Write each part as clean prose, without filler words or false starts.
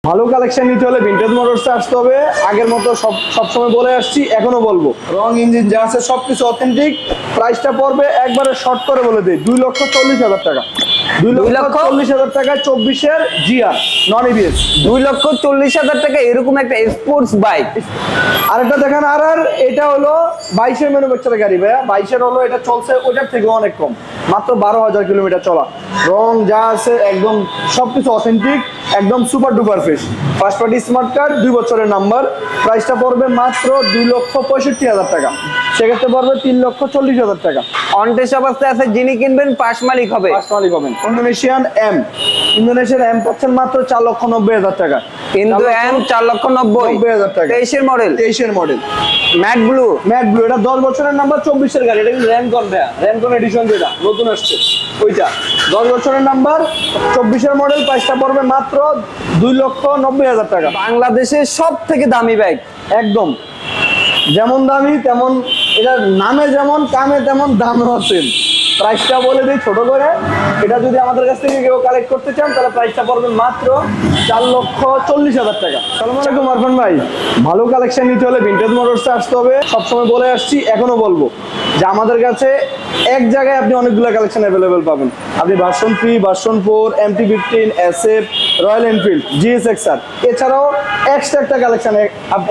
ভালো কালেকশন নিতে হলে ভিনটেজ মোটরসে আসতে হবে। আগের মতো সবসময় বলে আসছি, এখনো বলবো, রং ইঞ্জিন যা আছে সবকিছু অথেন্টিক। প্রাইসটা পড়বে একবারে শর্ট করে বলে দিই 2,40,000 টাকা। 2,40,000 টাকায় 24-এর জিআর নন এবিএস। 2,40,000 টাকা এরকম একটা স্পোর্টস বাইক। আরেকটা দেখেন আর এটা হলো 22-এর ম্যানুফ্যাকচারের গাড়ি ভাইয়া। 22-এর হলো, এটা চলছে ওটার থেকে অনেক কম, মাত্র 12,000 কিলোমিটার চলা। রং যা আছে একদম সবকিছু অথেন্টিক, একদম super duper fresh. First party smart card, 2 বছরের নাম্বার। প্রাইসটা পড়বে মাত্র 2,65,000 টাকা। সেক্ষেত্রে পড়বে 3,40,000 টাকা। অন টেস্ট অবস্থায় আছে, যিনি কিনবেন পাশ মালিক হবে। পাশ মালিক হবেন। ইন্দোনেশিয়ান এম পাচ্ছেন মাত্র 4,90,000 টাকা। ইন্দো এম 4,90,000 টাকা। 23-এর মডেল। 23-এর মডেল, ম্যাট ব্লু। এটা 10 বছরের নাম্বার, 24-এর গাড়ি। এটা কিন্তু র্যানকন ভাইয়া, র্যানকন এডিশন যেটা নতুন আসছে ওইটা। 10 বছরের নাম্বার, 24-এর মডেল। প্রাইসটা পড়বে মাত্র 2,90,000 টাকা। বাংলাদেশের সব থেকে দামি বাইক, একদম যেমন দামি তেমন, এটা নামে যেমন কামে তেমন, দামও আছে। প্রাইসটা বলে দিই ছোট করে, এটা যদি আমাদের কাছ থেকে কেউ কালেক্ট করতে চান তাহলে প্রাইসটা পড়বে মাত্র 4,40,000 টাকা। আসসালামু আলাইকুম আরফান ভাই, ভালো কালেকশন নিতে হলে ভিনটেজ মোটরসে আসতে হবে। সবসময় বলে আসছি, এখনো বলবো, যে আমাদের কাছে এক জায়গায় আপনি অনেকগুলো কালেকশন অ্যাভেলেবেল পাবেন। আপনি version 3, version 4, MT-15, SF, royal Enfield, GSXR, এছাড়াও এক্সট্রা একটা কালেকশন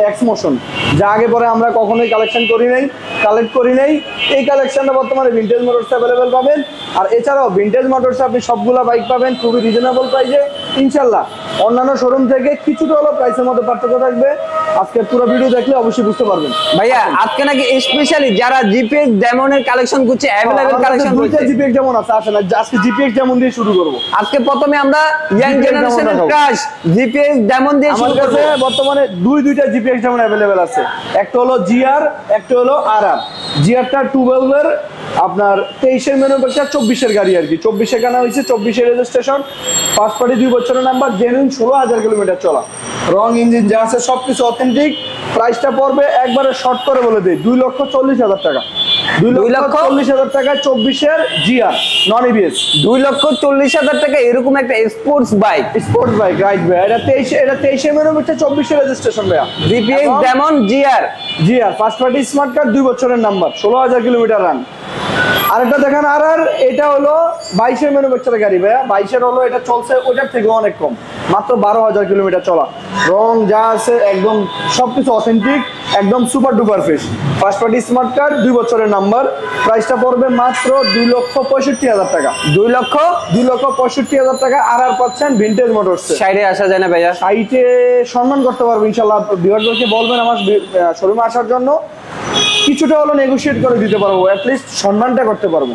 এক্সমোশন, যা আগে পরে আমরা কখনোই কালেকশন কালেক্ট করি নাই। এই কালেকশনটা বর্তমানে ভিনটেজ মোটরসে অ্যাভেলেবেল পাবেন। আর এছাড়াও ভিনটেজ মোটরসে আপনি সবগুলা বাইক পাবেন খুবই রিজনেবল প্রাইসে ইনশাল্লাহ। অন্যান্য শোরুম থেকে কিছুটা হলো প্রাইসের মধ্যে পার্থক্য থাকবে। আজকে পুরো ভিডিও দেখলে অবশ্যই বুঝতে পারবেন। ভাইয়া আজকে নাকি স্পেশালি যারা জিপিএক্স ডেমনের কালেকশন করছে, অ্যাভেলেবল কালেকশন করছে। জিপিএক্স যেমন আছে, আসেন আজকে জিপিএক্স যেমন দিয়ে শুরু করব। আজকে প্রথমে আমরা ইয়াং জেনারেশনের ক্রাশ জিপিএক্স ডেমন দিয়ে শুরু করব। আমার কাছে বর্তমানে দুইটা জিপিএক্স যেমন অ্যাভেলেবল আছে। একটা হলো জিআর, একটা হলো আরআর। জিআরটা 12-এর আপনার 23-এর ম্যানুফ্যাকচার, 24-এর গাড়ি আর কি। 24-এ কেনা হয়েছে, 24-এর রেজিস্ট্রেশন, ফার্স্ট পার্টি, 2 বছরের নাম্বার, জেনুইন 16,000 কিলোমিটার চলা। রং ইঞ্জিন যা আছে সবকিছু অথেন্টিক। প্রাইসটা পড়বে একবারে শর্ট করে বলে দিই 2,40,000 টাকা। 2,40,000 টাকায় 24-এর জিআর নন এবিএস। 2,40,000 টাকা এরকম একটা স্পোর্টস বাইক রাইট ভাই। এটা 23-এর ম্যানুফ্যাকচার, 24-এর রেজিস্ট্রেশন ভাইয়া। GPX Demon GR first party smart card, 2 বছরের নাম্বার, 16,000 কিলোমিটার রান। আরেকটা দেখেন আর এটা হলো 22-এর ম্যানুফ্যাকচারের গাড়ি ভাইয়া। 22-এর হলো, এটা চলছে ওটার থেকে অনেক কম, মাত্র 12,000 কিলোমিটার চলা। রং যা আছে একদম সবকিছু অথেন্টিক, একদম super duper fresh. First party smart card, 2 বছরের নাম্বার। প্রাইসটা পড়বে মাত্র 2,65,000 টাকা। 2,65,000 টাকা আর পাচ্ছেন ভিনটেজ মোটরস। সাইডে আসা যায় না ভাইয়া? সাইটে সম্মান করতে পারবো ইনশাল্লাহ। ভিউয়ারদেরকে বলবেন আমার শোরুমে আসার জন্য, কিছুটা হলো নেগোশিয়েট করে দিতে পারবো, অ্যাটলিস্ট সম্মানটা করতে পারবো।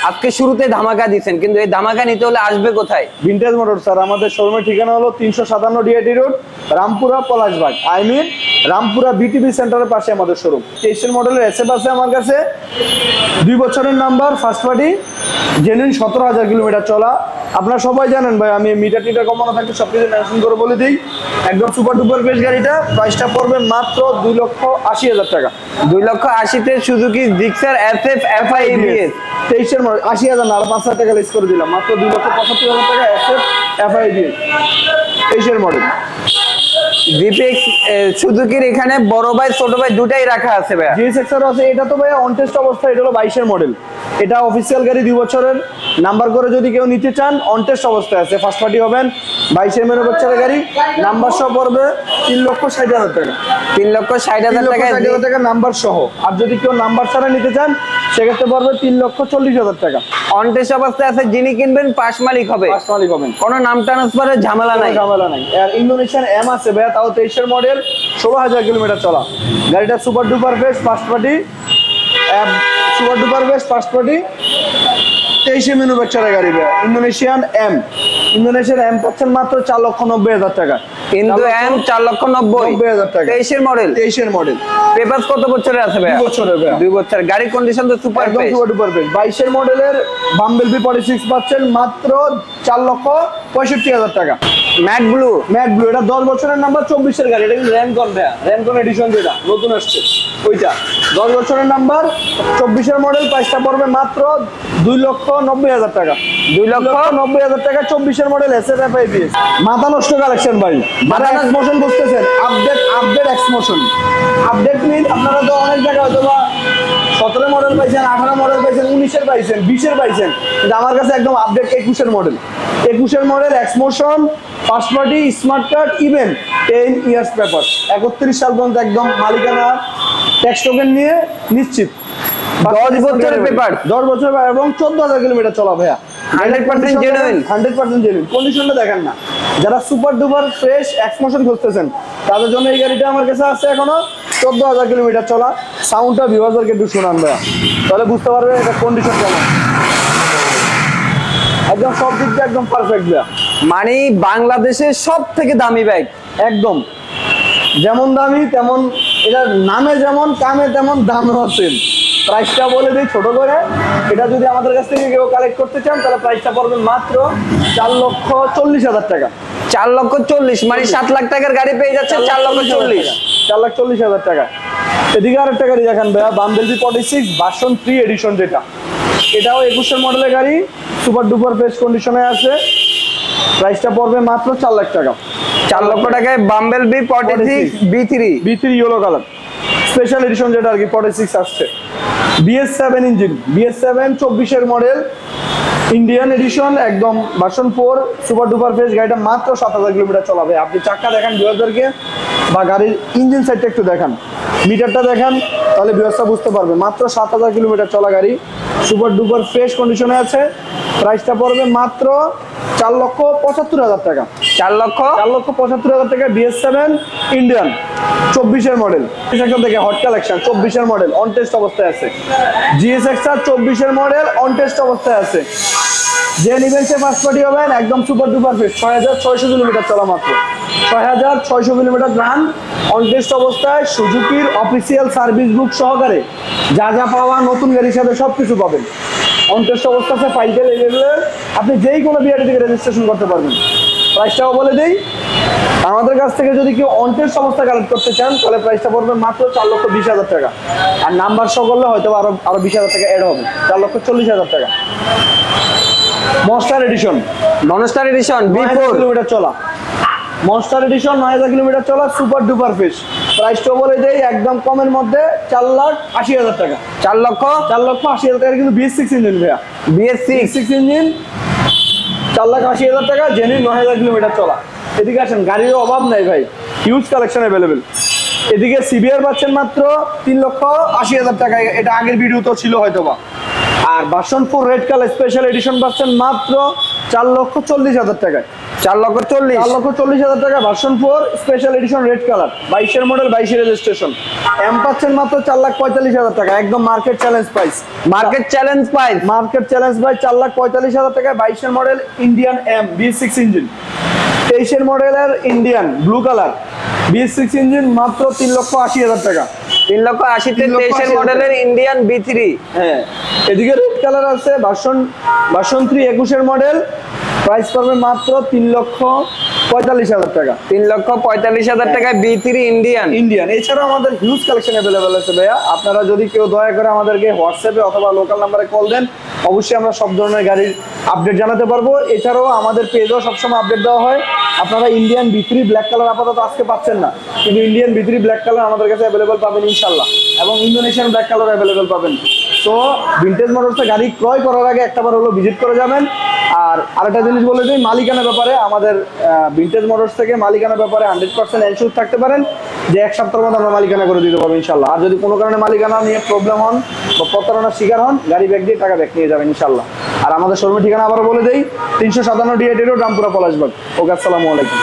আজকে শুরুতে ধামাকা দিচ্ছেন, কিন্তু এই ধামাকা নিতে হলে আসবে কোথায়? ভিনটেজ মোটরস স্যার, আমাদের শোরুমের ঠিকানা হলো 357 DIT road, Rampura, Palashbag. Rampura BTV সেন্টারের পাশে আমাদের শোরুম। 23-এর মডেলের এসএফ আছে আমার কাছে, 2 বছরের number, first party, genuine 17,000 kilometre চলা। আপনারা সবাই জানেন ভাই, আমি মিটার কমানো থাকলে সবকিছু মেনশন করে বলে দিই। একদম সুপার ডুপার বেশ গাড়িটা। প্রাইসটা পড়বে মাত্র 2,80,000 টাকা। 2,80,000-তে Suzuki Gixxer SF FI ABS. 23-এর মডেল, 80,000 না, আর 5,000 টাকা লেস করে দিলাম, মাত্র 2,75,000 টাকা এসএফ এফআই এবিএস, 23-এর মডেল। জিপিএক্স সুজুকির এখানে বড় ভাই ছোট ভাই দুটাই রাখা আছে ভাই। GSXR আছে। এটা তো ভাই অন টেস্ট অবস্থা, এটা হলো 22-এর মডেল। এটা অফিসিয়াল গাড়ি, 2 বছরের নাম্বার করে যদি কেউ নিতে চান অন টেস্ট অবস্থায় আছে। ফার্স্ট পার্টি হবেন, 22-এর ম্যানুফ্যাকচারের গাড়ি। নাম্বার সহ পড়বে 3,60,000 টাকা। 3,60,000 টাকা নাম্বার সহ। আর যদি কেউ নাম্বার ছাড়া নিতে চান সেক্ষেত্রে পড়বে 3,40,000 টাকা। অন টেস্ট অবস্থায় আছে, যিনি কিনবেন পাশ মালিক হবে। কোনো নাম ট্রান্সফারের ঝামেলা নাই। আর ইন্দোনেশিয়ান এম আছে ভাইয়া, তাও 23-এর মডেল, 16,000 কিলোমিটার চলা। গাড়িটা super duper best first party, super duper best first party, 23-এর ম্যানুফ্যাকচারের গাড়ি ভাইয়া। ইন্দোনেশিয়ান এম পাচ্ছেন মাত্র 4,90,000 টাকা। ইন্দো এম 4,90,000 টাকা। 23-এর মডেল। পেপারস কত বছরের আছে ভাই? 2 বছরের ভাই। 2 বছর। গাড়ির কন্ডিশন তো super best, super duper best. 22-এর মডেলের বাম্বেল বি 46 পাচ্ছেন মাত্র 4,65,000 টাকা। Matte blue. এটা 10 বছরের নাম্বার, 24 এর গাড়ি। এটা কিন্তু র্যানকন ভাইয়া, র্যানকন এডিশন যেটা নতুন আসছে ওইটা 10 বছরের নাম্বার, 24 এর মডেল। প্রাইসটা পড়বে মাত্র 2,90,000 টাকা। 2,90,000 টাকা 24 এর মডেল এসএফ আইপিএস। মাথা নষ্ট কালেকশন ভাই। যারা এক্স মোশন বুঝতেছেন, আপডেট এক্স মোশন। আপডেট মিন আপনারা তো অনেক জায়গায় হয়তো বা 17 মডেল পাইছেন, 18 মডেল পাইছেন, 19 এর পাইছেন, 20 এর পাইছেন, কিন্তু আমার কাছে একদম আপডেট 21 এর মডেল। 21 এর model x motion, first party, smart card, even 10 years paper. 31 সাল পর্যন্ত একদম মালিকানা ট্যাক্স টোকেন নিয়ে নিশ্চিত। 10 বছরের পেপার, 10 বছর এবং 14,000 কিলোমিটার চলা ভাইয়া। 100% জেনুইন। 100% জেনুইন। কন্ডিশনটা দেখেন না। যারা super duper fresh x motion খুঁজতেছেন তাদের জন্য এই গাড়িটা আমার কাছে আছে এখনো। 14,000 কিলোমিটার চলা। সাউন্ডটা ভিউয়ারদেরকে একটু শোনান ভাইয়া, তাহলে বুঝতে পারবে এটা কন্ডিশন কেমন। একদম সব দিক দিয়ে একদম পারফেক্ট ভাইয়া। মানে বাংলাদেশের সব থেকে দামি বাইক। একদম যেমন দামি তেমন, এটার নামে যেমন কামে তেমন দামও আছে। প্রাইসটা বলে দিই ছোট করে, এটা যদি আমাদের কাছ থেকে কেউ কালেক্ট করতে চান তাহলে প্রাইসটা পড়বে মাত্র 4,40,000 টাকা। 4,40,000 মানে 7 লাখ টাকার গাড়ি পেয়ে যাচ্ছে 4,40,000। 4,40,000 টাকা। এদিকে আরেকটা গাড়ি দেখেন ভাইয়া, বাম্বেলবি 46 ভার্সন 3 এডিশন যেটা, এটাও 21 এর মডেলের গাড়ি, সুপার ডুপার ফ্রেশ কন্ডিশনে আছে। প্রাইসটা পড়বে মাত্র 4 লাখ টাকা। 4 লক্ষ টাকায় বাম্বেলবি 46 B3 yellow colour special addition যেটা আর কি 46 আসছে। BS7 ইঞ্জিন, BS7 24 এর মডেল, ইন্ডিয়ান এডিশন, একদম ভার্সন 4 সুপার ডুপার ফ্রেশ। গাড়িটা মাত্র 7,000 কিলোমিটার চলাবে। আপনি চাকা দেখেন ভিউয়ারদেরকে, বা গাড়ির ইঞ্জিন সাইডটা একটু দেখান, মিটারটা দেখান, তাহলে ভিউয়ারটা বুঝতে পারবে। মাত্র 7,000 কিলোমিটার চলা গাড়ি, সুপার ডুপার ফ্রেশ কন্ডিশনে আছে। প্রাইসটা পড়বে মাত্র 4,75,000 টাকা। 4,75,000 টাকা। BS7 ইন্ডিয়ান 24 এর মডেল, সেকশন থেকে হট কালেকশন 24 এর মডেল অন টেস্ট অবস্থায় আছে। GSX-R 24 এর মডেল অন টেস্ট অবস্থায় আছে। যে নিবেন সে ফার্স্ট পার্টি হবেন, একদম সুপার ডুপার ফ্রেশ। 6,600 কিলোমিটার চলা মাত্র, 6,600 কিলোমিটার রান অন টেস্ট অবস্থায়। সুজুকির অফিসিয়াল সার্ভিস বুক সহকারে যা যা পাওয়া নতুন গাড়ির সাথে সবকিছু পাবেন। অন টেস্ট অবস্থা আছে, ফাইলটা লেভেলের, আপনি যেই কোনো বিআরটি থেকে রেজিস্ট্রেশন করতে পারবেন। প্রাইসটাও বলে দেই, আমাদের কাছ থেকে যদি কেউ অন টেস্ট অবস্থা কালেক্ট করতে চান তাহলে প্রাইসটা পড়বে মাত্র 4,20,000 টাকা। আর নাম্বার শো করলে হয়তো আরো 20,000 টাকা অ্যাড হবে, 4,40,000 টাকা। মনস্টার এডিশন, B4 কিলোমিটার চলা, মনস্টার এডিশন 9,000 কিলোমিটার চলা, সুপার ডুপার ফ্রেশ। প্রাইসটা বলে দেই একদম কমের মধ্যে 4,80,000 টাকা। 4,80,000 টাকা কিন্তু BS6 ইঞ্জিন ভাইয়া, BS6 ইঞ্জিন 4,80,000 টাকা, জেনুইন 9,000 কিলোমিটার চলা। এদিকে আসেন, গাড়ির অভাব নাই ভাই, হিউজ কালেকশন অ্যাভেলেবেল। এদিকে সিবিআর পাচ্ছেন মাত্র 3,80,000 টাকা, এটা আগের ভিডিও তো ছিল হয়তোবা। আর version 4 red colour special edition পাচ্ছেন মাত্র 4,40,000 টাকায়। 4,40,000 টাকা version 4 special edition red colour, 22 এর মডেল, 22 এর রেজিস্ট্রেশন। এম পাচ্ছেন মাত্র 4,45,000 টাকা, একদম মার্কেট চ্যালেঞ্জ প্রাইস। 4,45,000 টাকায় 22 এর model Indian M B6 engine, 23 এর মডেলের Indian blue colour B6 engine মাত্র 3,80,000 টাকা। 3,80,000 তে 23 এর মডেলের ইন্ডিয়ান B3। হ্যাঁ, এদিকে রেড কালার আছে ভার্সন 3 21 এর মডেল, প্রাইস পড়বে মাত্র 3,45,000 টাকা। 3,45,000 টাকায় B3 ইন্ডিয়ান। এছাড়াও আমাদের হিউজ কালেকশন অ্যাভেলেবেল আছে ভাইয়া। আপনারা যদি কেউ দয়া করে আমাদেরকে হোয়াটসঅ্যাপে অথবা লোকাল নাম্বারে কল দেন, অবশ্যই আমরা সব ধরনের গাড়ির আপডেট জানাতে পারবো। এছাড়াও আমাদের পেজেও সবসময় আপডেট দেওয়া হয়। আপনারা ইন্ডিয়ান B3 ব্ল্যাক কালার আপাতত আজকে পাচ্ছেন না, কিন্তু ইন্ডিয়ান B3 ব্ল্যাক কালার আমাদের কাছে অ্যাভেলেবেল পাবেন ইনশাল্লাহ, এবং ইন্দোনেশিয়ান ব্ল্যাক কালার অ্যাভেলেবেল পাবেন। তো ভিনটেজ মোটরসে গাড়ি ক্রয় করার আগে একটাবার হলো ভিজিট করে যাবেন। আর আরেকটা জিনিস বলে দিই, মালিকানার ব্যাপারে আমাদের ভিনটেজ মোটরস থেকে মালিকানার ব্যাপারে 100% এনশিওর থাকতে পারেন যে 1 সপ্তাহের মধ্যে আমরা মালিকানা করে দিতে পারবো ইনশাল্লাহ। আর যদি কোনো কারণে মালিকানা নিয়ে প্রবলেম হন বা প্রতারণার শিকার হন, গাড়ি ব্যাক দিয়ে টাকা ব্যাক নিয়ে যাবেন ইনশাল্লাহ। আর আমাদের শোরুমের ঠিকানা আবার বলে দেই, 357 DA রোড, রামপুরা পলাশবাগ। ওকে, আসসালামু আলাইকুম।